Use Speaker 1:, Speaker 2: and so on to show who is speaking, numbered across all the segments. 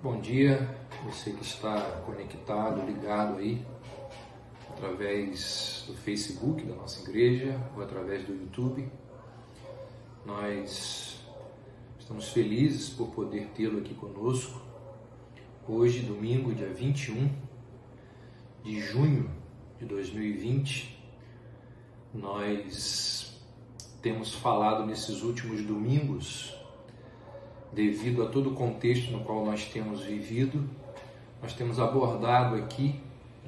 Speaker 1: Bom dia, você que está conectado, ligado aí, através do Facebook da nossa igreja ou através do YouTube. Nós estamos felizes por poder tê-lo aqui conosco. Hoje, domingo, dia 21 de junho de 2020, nós temos falado nesses últimos domingos, devido a todo o contexto no qual nós temos vivido, nós temos abordado aqui,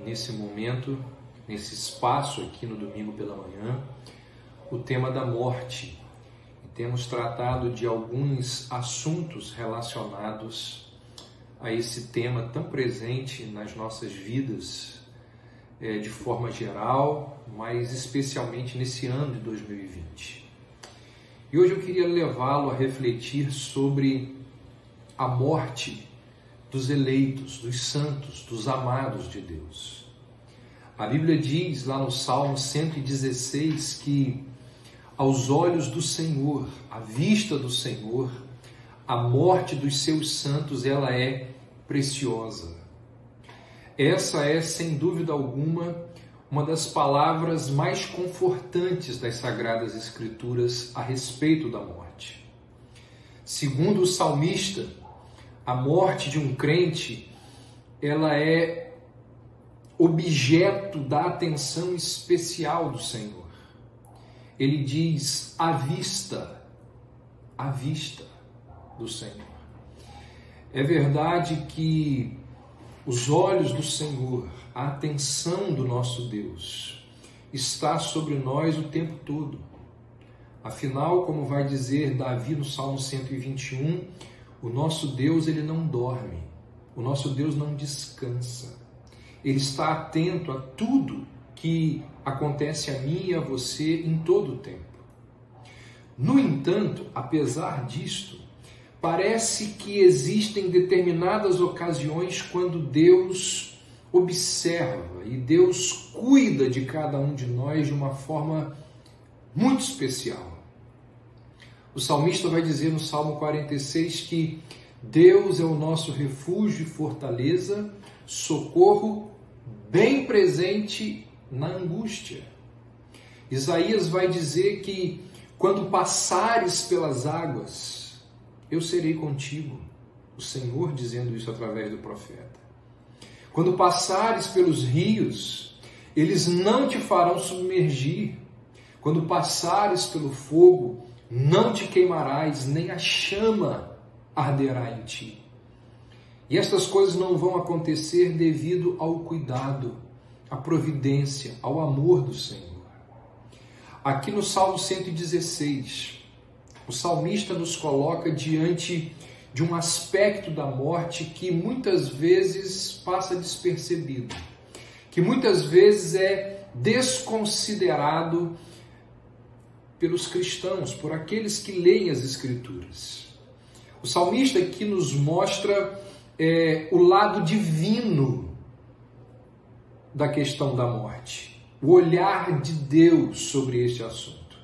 Speaker 1: nesse momento, nesse espaço aqui no domingo pela manhã, o tema da morte. E temos tratado de alguns assuntos relacionados a esse tema tão presente nas nossas vidas, de forma geral, mas especialmente nesse ano de 2020. E hoje eu queria levá-lo a refletir sobre a morte dos eleitos, dos santos, dos amados de Deus. A Bíblia diz lá no Salmo 116 que aos olhos do Senhor, à vista do Senhor, a morte dos seus santos, ela é preciosa. Essa é, sem dúvida alguma, uma das palavras mais confortantes das Sagradas Escrituras a respeito da morte. Segundo o salmista, a morte de um crente, ela é objeto da atenção especial do Senhor. Ele diz, à vista do Senhor. É verdade que os olhos do Senhor, a atenção do nosso Deus está sobre nós o tempo todo. Afinal, como vai dizer Davi no Salmo 121, o nosso Deus, ele não dorme, o nosso Deus não descansa. Ele está atento a tudo que acontece a mim e a você em todo o tempo. No entanto, apesar disto, parece que existem determinadas ocasiões quando Deus observa e Deus cuida de cada um de nós de uma forma muito especial. O salmista vai dizer no Salmo 46 que Deus é o nosso refúgio e fortaleza, socorro bem presente na angústia. Isaías vai dizer que quando passares pelas águas, eu serei contigo. O Senhor dizendo isso através do profeta. Quando passares pelos rios, eles não te farão submergir. Quando passares pelo fogo, não te queimarás, nem a chama arderá em ti. E estas coisas não vão acontecer devido ao cuidado, à providência, ao amor do Senhor. Aqui no Salmo 116, o salmista nos coloca diante de um aspecto da morte que muitas vezes passa despercebido, que muitas vezes é desconsiderado pelos cristãos, por aqueles que leem as Escrituras. O salmista aqui nos mostra o lado divino da questão da morte, o olhar de Deus sobre este assunto.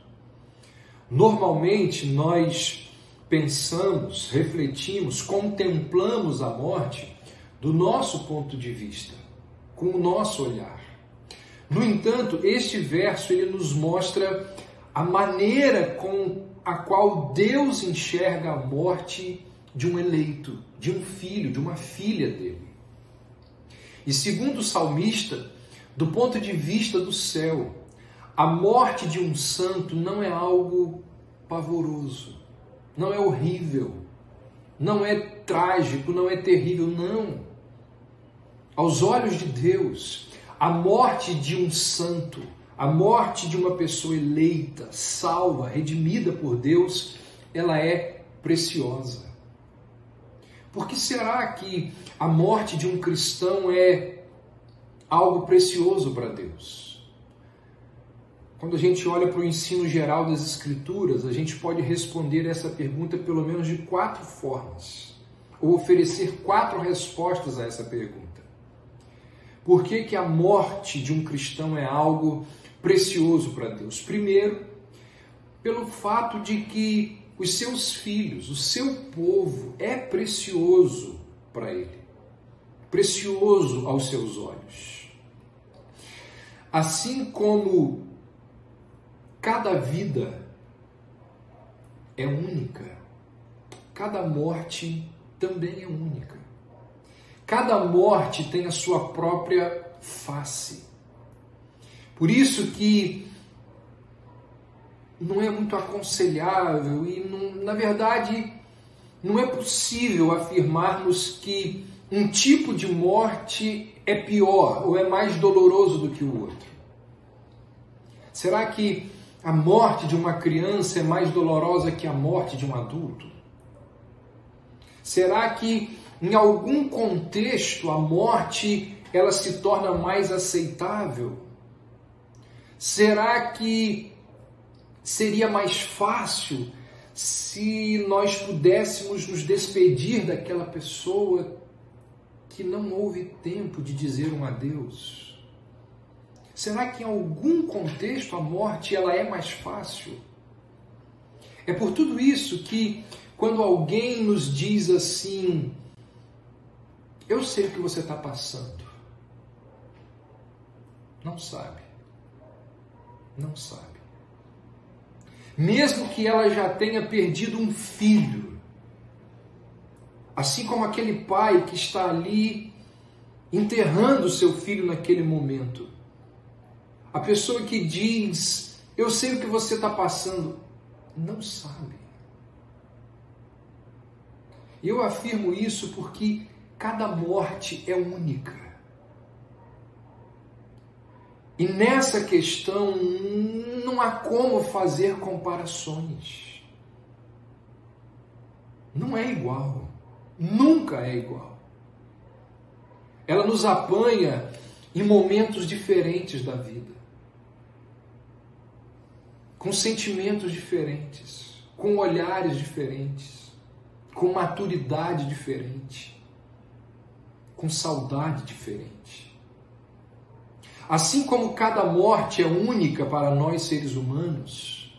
Speaker 1: Normalmente nós pensamos, refletimos, contemplamos a morte do nosso ponto de vista, com o nosso olhar. No entanto, este verso ele nos mostra a maneira com a qual Deus enxerga a morte de um eleito, de um filho, de uma filha dele. E segundo o salmista, do ponto de vista do céu, a morte de um santo não é algo pavoroso, não é horrível, não é trágico, não é terrível, não. Aos olhos de Deus, a morte de um santo, a morte de uma pessoa eleita, salva, redimida por Deus, ela é preciosa. Por que será que a morte de um cristão é algo precioso para Deus? Quando a gente olha para o ensino geral das Escrituras, a gente pode responder essa pergunta pelo menos de 4 formas, ou oferecer 4 respostas a essa pergunta. Por que que a morte de um cristão é algo precioso para Deus? Primeiro, pelo fato de que os seus filhos, o seu povo é precioso para Ele, precioso aos seus olhos. Assim como cada vida é única, cada morte também é única. Cada morte tem a sua própria face. Por isso que não é muito aconselhável e, na verdade, não é possível afirmarmos que um tipo de morte é pior ou é mais doloroso do que o outro. Será que a morte de uma criança é mais dolorosa que a morte de um adulto? Será que, em algum contexto, a morte ela se torna mais aceitável? Será que seria mais fácil se nós pudéssemos nos despedir daquela pessoa que não houve tempo de dizer um adeus? Será que em algum contexto a morte ela é mais fácil? É por tudo isso que quando alguém nos diz assim, eu sei o que você está passando, não sabe. Não sabe. Mesmo que ela já tenha perdido um filho, assim como aquele pai que está ali enterrando seu filho naquele momento, a pessoa que diz, eu sei o que você está passando, não sabe. Eu afirmo isso porque cada morte é única. E nessa questão não há como fazer comparações. Não é igual. Nunca é igual. Ela nos apanha em momentos diferentes da vida. Com sentimentos diferentes, com olhares diferentes, com maturidade diferente, com saudade diferente. Assim como cada morte é única para nós seres humanos,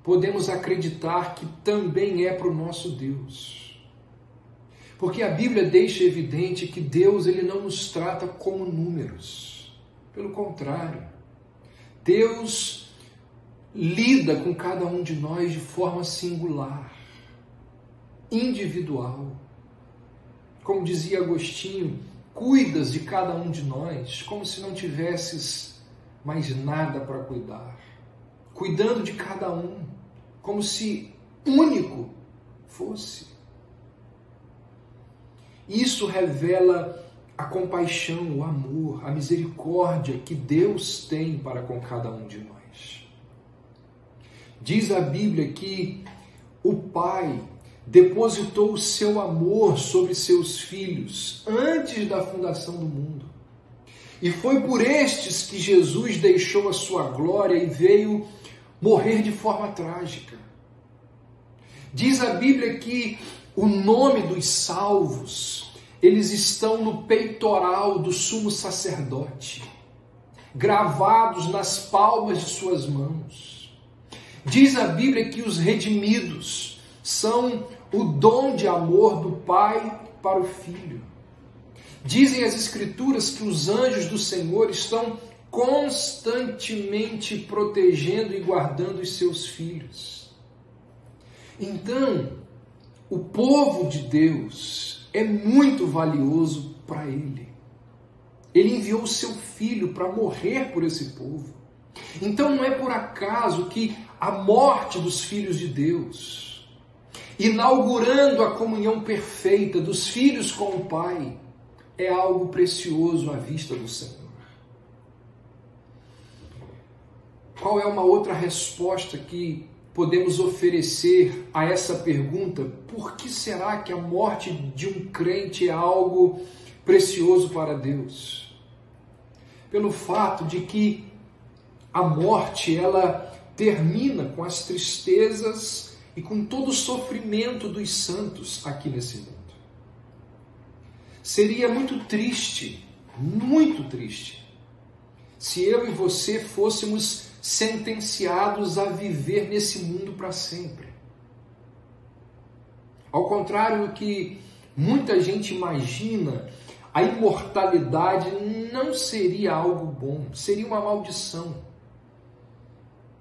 Speaker 1: podemos acreditar que também é para o nosso Deus. Porque a Bíblia deixa evidente que Deus ele não nos trata como números. Pelo contrário, Deus lida com cada um de nós de forma singular, individual. Como dizia Agostinho, cuidas de cada um de nós como se não tivesses mais nada para cuidar. Cuidando de cada um, como se único fosse. Isso revela a compaixão, o amor, a misericórdia que Deus tem para com cada um de nós. Diz a Bíblia que o Pai depositou o seu amor sobre seus filhos antes da fundação do mundo. E foi por estes que Jesus deixou a sua glória e veio morrer de forma trágica. Diz a Bíblia que o nome dos salvos, eles estão no peitoral do sumo sacerdote, gravados nas palmas de suas mãos. Diz a Bíblia que os redimidos são o dom de amor do Pai para o Filho. Dizem as Escrituras que os anjos do Senhor estão constantemente protegendo e guardando os seus filhos. Então, o povo de Deus é muito valioso para Ele. Ele enviou o seu Filho para morrer por esse povo. Então não é por acaso que a morte dos filhos de Deus, inaugurando a comunhão perfeita dos filhos com o Pai, é algo precioso à vista do Senhor. Qual é uma outra resposta que podemos oferecer a essa pergunta? Por que será que a morte de um crente é algo precioso para Deus? Pelo fato de que a morte, ela termina com as tristezas e com todo o sofrimento dos santos aqui nesse mundo. Seria muito triste, se eu e você fôssemos sentenciados a viver nesse mundo para sempre. Ao contrário do que Muita gente imagina a imortalidade não seria algo bom, seria uma maldição.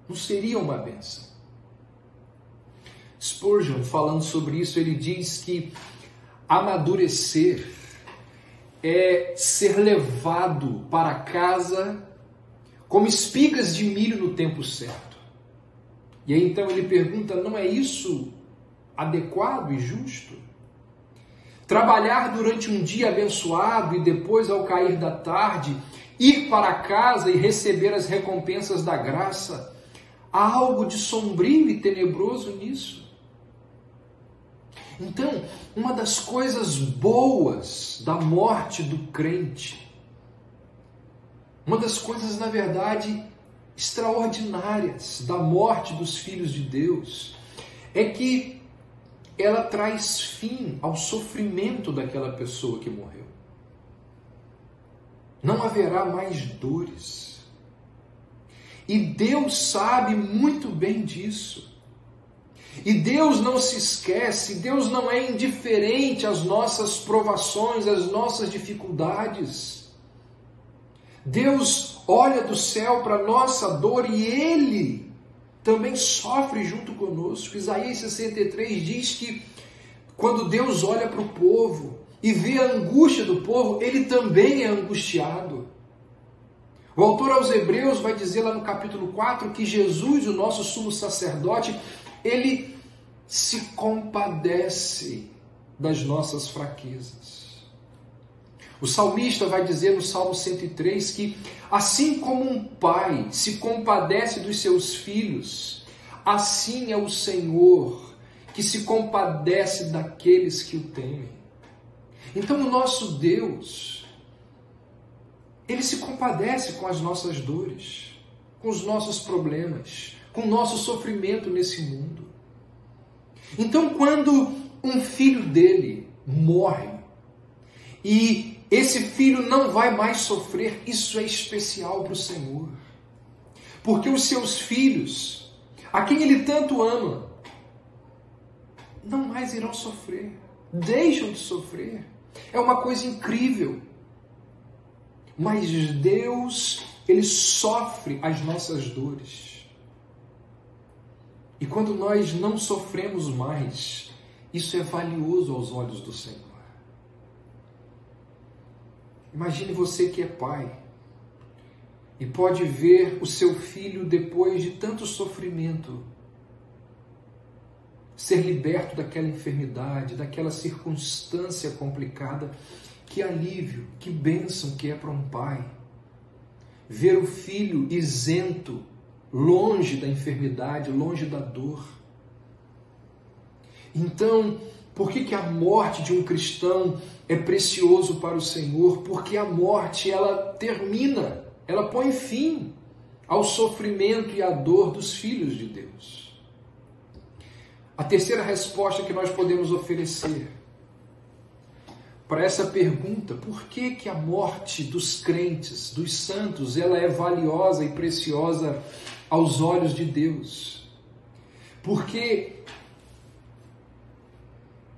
Speaker 1: Não seria uma bênção. Spurgeon, falando sobre isso, ele diz que amadurecer é ser levado para casa como espigas de milho no tempo certo. E aí então ele pergunta, não é isso adequado e justo? Trabalhar durante um dia abençoado e depois, ao cair da tarde, ir para casa e receber as recompensas da graça, há algo de sombrio e tenebroso nisso. Então, uma das coisas boas da morte do crente, uma das coisas, na verdade, extraordinárias da morte dos filhos de Deus, é que ela traz fim ao sofrimento daquela pessoa que morreu. Não haverá mais dores. E Deus sabe muito bem disso. E Deus não se esquece, Deus não é indiferente às nossas provações, às nossas dificuldades. Deus olha do céu para a nossa dor e Ele também sofre junto conosco. Isaías 63 diz que quando Deus olha para o povo e vê a angústia do povo, Ele também é angustiado. O autor aos Hebreus vai dizer lá no capítulo 4 que Jesus, o nosso sumo sacerdote, Ele se compadece das nossas fraquezas. O salmista vai dizer no Salmo 103 que assim como um pai se compadece dos seus filhos, assim é o Senhor que se compadece daqueles que o temem. Então o nosso Deus, Ele se compadece com as nossas dores, com os nossos problemas, com o nosso sofrimento nesse mundo. Então, quando um filho dele morre e esse filho não vai mais sofrer, isso é especial para o Senhor. Porque os seus filhos, a quem ele tanto ama, não mais irão sofrer, deixam de sofrer. É uma coisa incrível. Mas Deus, Ele sofre as nossas dores. E quando nós não sofremos mais, isso é valioso aos olhos do Senhor. Imagine você que é pai e pode ver o seu filho, depois de tanto sofrimento, ser liberto daquela enfermidade, daquela circunstância complicada. Que alívio, que bênção que é para um pai ver o filho isento, longe da enfermidade, longe da dor. Então, por que a morte de um cristão é precioso para o Senhor? Porque a morte, ela termina, ela põe fim ao sofrimento e à dor dos filhos de Deus. A terceira resposta que nós podemos oferecer para essa pergunta, por que a morte dos crentes, dos santos, ela é valiosa e preciosa aos olhos de Deus? Porque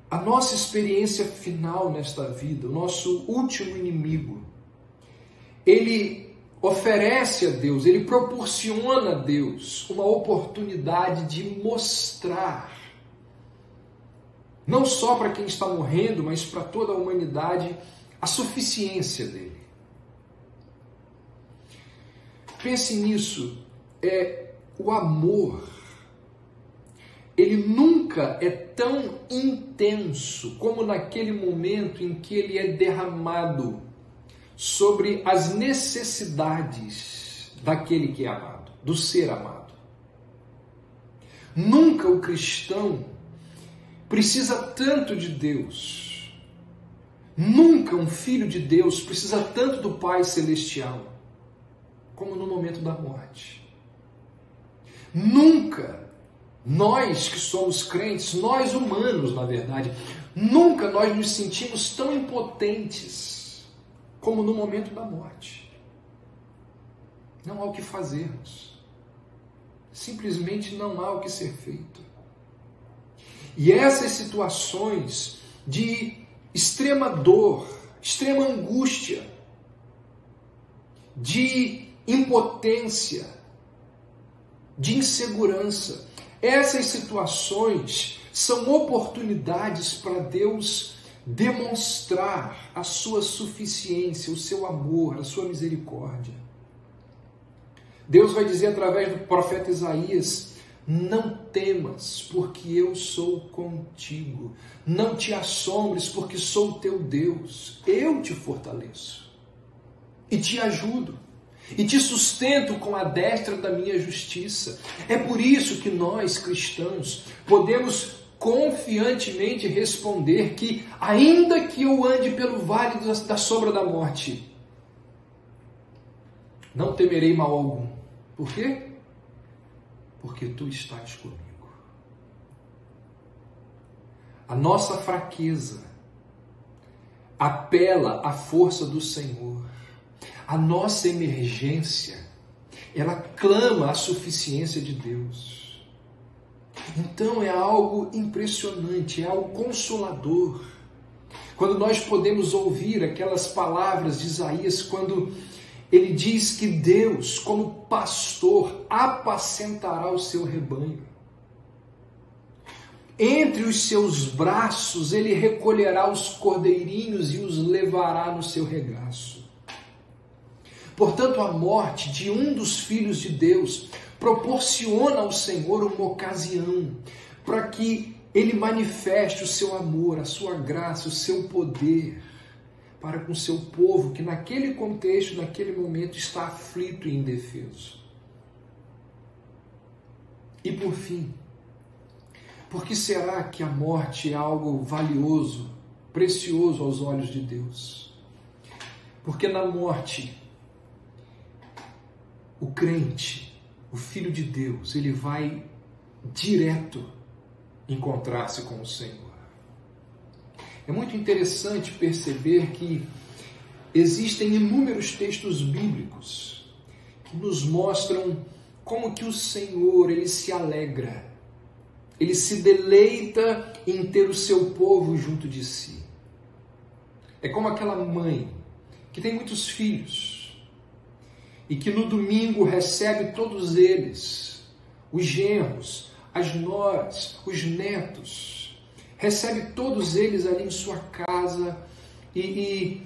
Speaker 1: a nossa experiência final nesta vida, o nosso último inimigo, ele oferece a Deus, ele proporciona a Deus uma oportunidade de mostrar, não só para quem está morrendo, mas para toda a humanidade, a suficiência dele. Pense nisso, o amor, ele nunca é tão intenso como naquele momento em que ele é derramado sobre as necessidades daquele que é amado, do ser amado. Nunca o cristão precisa tanto de Deus. Nunca um filho de Deus precisa tanto do Pai Celestial como no momento da morte. Nunca nós que somos crentes, nós humanos, na verdade, nunca nós nos sentimos tão impotentes como no momento da morte. Não há o que fazermos. Simplesmente não há o que ser feito. E essas situações de extrema dor, extrema angústia, de impotência, de insegurança. Essas situações são oportunidades para Deus demonstrar a sua suficiência, o seu amor, a sua misericórdia. Deus vai dizer através do profeta Isaías: não temas, porque eu sou contigo. Não te assombres, porque sou o teu Deus. Eu te fortaleço e te ajudo e te sustento com a destra da minha justiça. É por isso que nós, cristãos, podemos confiantemente responder que, ainda que eu ande pelo vale da sombra da morte, não temerei mal algum. Por quê? Porque tu estás comigo. A nossa fraqueza apela à força do Senhor. A nossa emergência, ela clama a suficiência de Deus. Então é algo impressionante, é algo consolador. Quando nós podemos ouvir aquelas palavras de Isaías, quando ele diz que Deus, como pastor, apacentará o seu rebanho. Entre os seus braços ele recolherá os cordeirinhos e os levará no seu regaço. Portanto, a morte de um dos filhos de Deus proporciona ao Senhor uma ocasião para que ele manifeste o seu amor, a sua graça, o seu poder para com o seu povo, que naquele contexto, naquele momento, está aflito e indefeso. E por fim, por que será que a morte é algo valioso, precioso aos olhos de Deus? Porque na morte, o crente, o Filho de Deus, ele vai direto encontrar-se com o Senhor. É muito interessante perceber que existem inúmeros textos bíblicos que nos mostram como que o Senhor, ele se alegra, ele se deleita em ter o seu povo junto de si. É como aquela mãe que tem muitos filhos e que no domingo recebe todos eles, os genros, as noras, os netos, recebe todos eles ali em sua casa e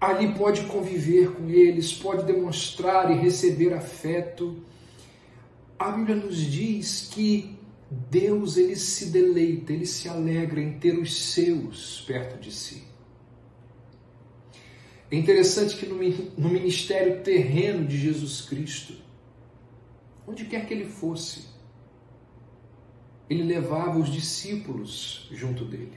Speaker 1: ali pode conviver com eles, pode demonstrar e receber afeto. A Bíblia nos diz que Deus, ele se deleita, ele se alegra em ter os seus perto de si. É interessante que no ministério terreno de Jesus Cristo, onde quer que ele fosse, ele levava os discípulos junto dele.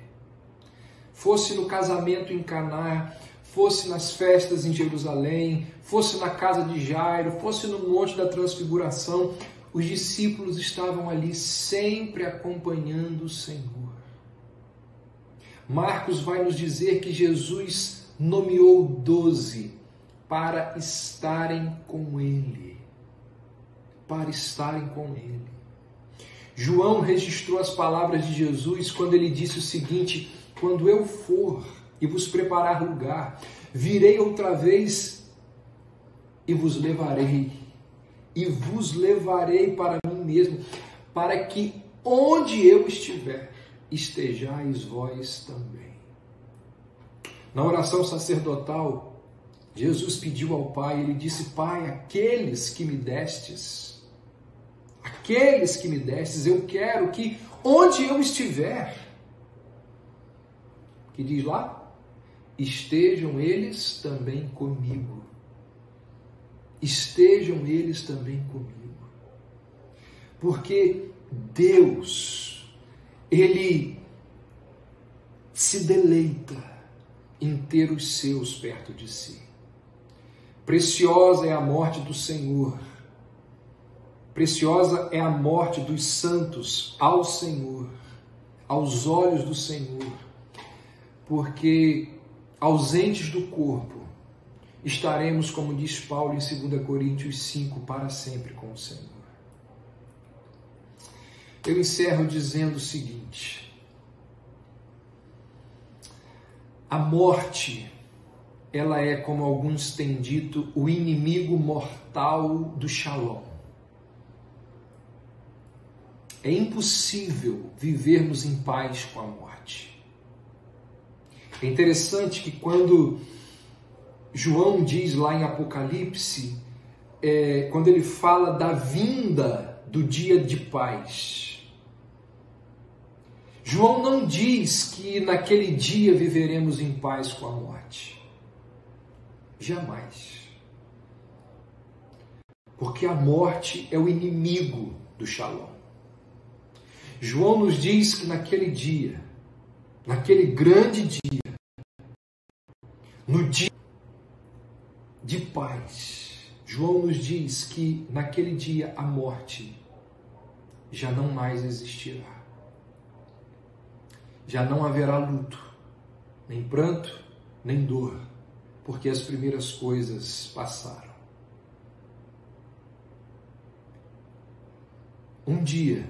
Speaker 1: Fosse no casamento em Caná, fosse nas festas em Jerusalém, fosse na casa de Jairo, fosse no Monte da Transfiguração, os discípulos estavam ali sempre acompanhando o Senhor. Marcos vai nos dizer que Jesus nomeou 12 para estarem com ele. Para estarem com ele. João registrou as palavras de Jesus quando ele disse o seguinte: quando eu for e vos preparar lugar, virei outra vez e vos levarei para mim mesmo, para que onde eu estiver, estejais vós também. Na oração sacerdotal, Jesus pediu ao Pai, ele disse: Pai, aqueles que me destes, eu quero que onde eu estiver, que diz lá, estejam eles também comigo. Estejam eles também comigo. Porque Deus, ele se deleita em ter os seus perto de si. Preciosa é a morte do Senhor. Preciosa é a morte dos santos ao Senhor, aos olhos do Senhor, porque ausentes do corpo, estaremos, como diz Paulo em 2 Coríntios 5, para sempre com o Senhor. Eu encerro dizendo o seguinte: A morte, ela é, como alguns têm dito, o inimigo mortal do Shalom. É impossível vivermos em paz com a morte. É interessante que quando João diz lá em Apocalipse, quando ele fala da vinda do dia de paz, João não diz que naquele dia viveremos em paz com a morte. Jamais. Porque a morte é o inimigo do Shalom. João nos diz que naquele dia, naquele grande dia, no dia de paz, João nos diz que naquele dia a morte já não mais existirá. Já não haverá luto, nem pranto, nem dor, porque as primeiras coisas passaram. Um dia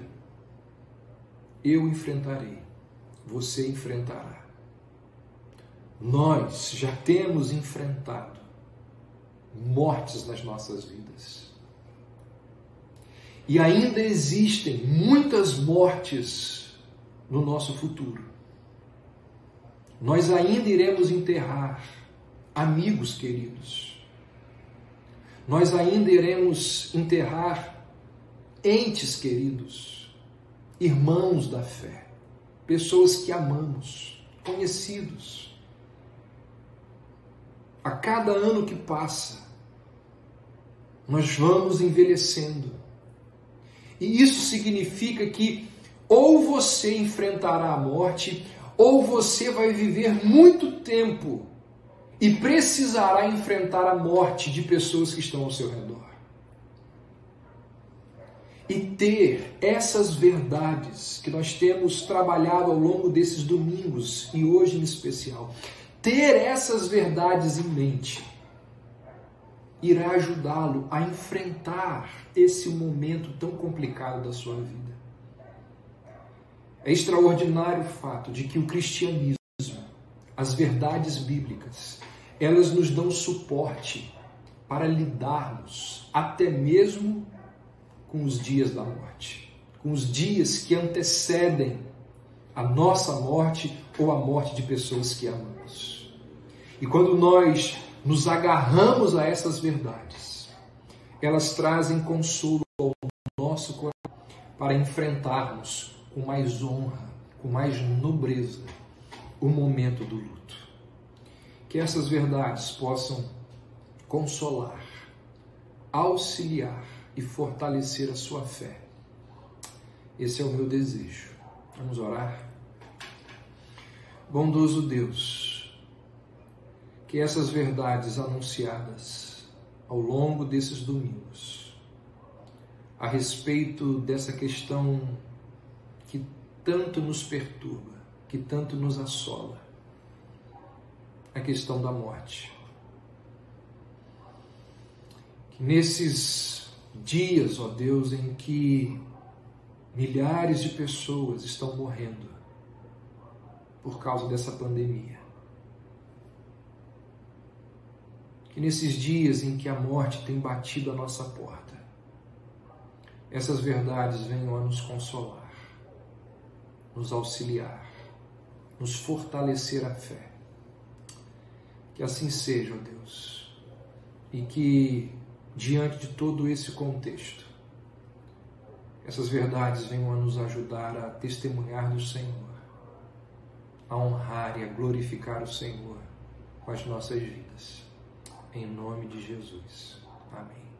Speaker 1: eu enfrentarei, você enfrentará. Nós já temos enfrentado mortes nas nossas vidas. E ainda existem muitas mortes no nosso futuro. Nós ainda iremos enterrar amigos queridos. Nós ainda iremos enterrar entes queridos, irmãos da fé, pessoas que amamos, conhecidos. A cada ano que passa, nós vamos envelhecendo. E isso significa que ou você enfrentará a morte, ou você vai viver muito tempo e precisará enfrentar a morte de pessoas que estão ao seu redor. E ter essas verdades que nós temos trabalhado ao longo desses domingos, e hoje em especial, ter essas verdades em mente irá ajudá-lo a enfrentar esse momento tão complicado da sua vida. É extraordinário o fato de que o cristianismo, as verdades bíblicas, elas nos dão suporte para lidarmos até mesmo com os dias da morte, com os dias que antecedem a nossa morte ou a morte de pessoas que amamos. E quando nós nos agarramos a essas verdades, elas trazem consolo ao nosso coração para enfrentarmos com mais honra, com mais nobreza, o momento do luto. Que essas verdades possam consolar, auxiliar e fortalecer a sua fé. Esse é o meu desejo. Vamos orar? Bondoso Deus, que essas verdades anunciadas ao longo desses domingos, a respeito dessa questão que tanto nos perturba, que tanto nos assola, a questão da morte. Que nesses dias, ó Deus, em que milhares de pessoas estão morrendo por causa dessa pandemia, que nesses dias em que a morte tem batido a nossa porta, essas verdades venham a nos consolar, nos auxiliar, nos fortalecer a fé. Que assim seja, ó Deus, e que diante de todo esse contexto, essas verdades venham a nos ajudar a testemunhar do Senhor, a honrar e a glorificar o Senhor com as nossas vidas. Em nome de Jesus. Amém.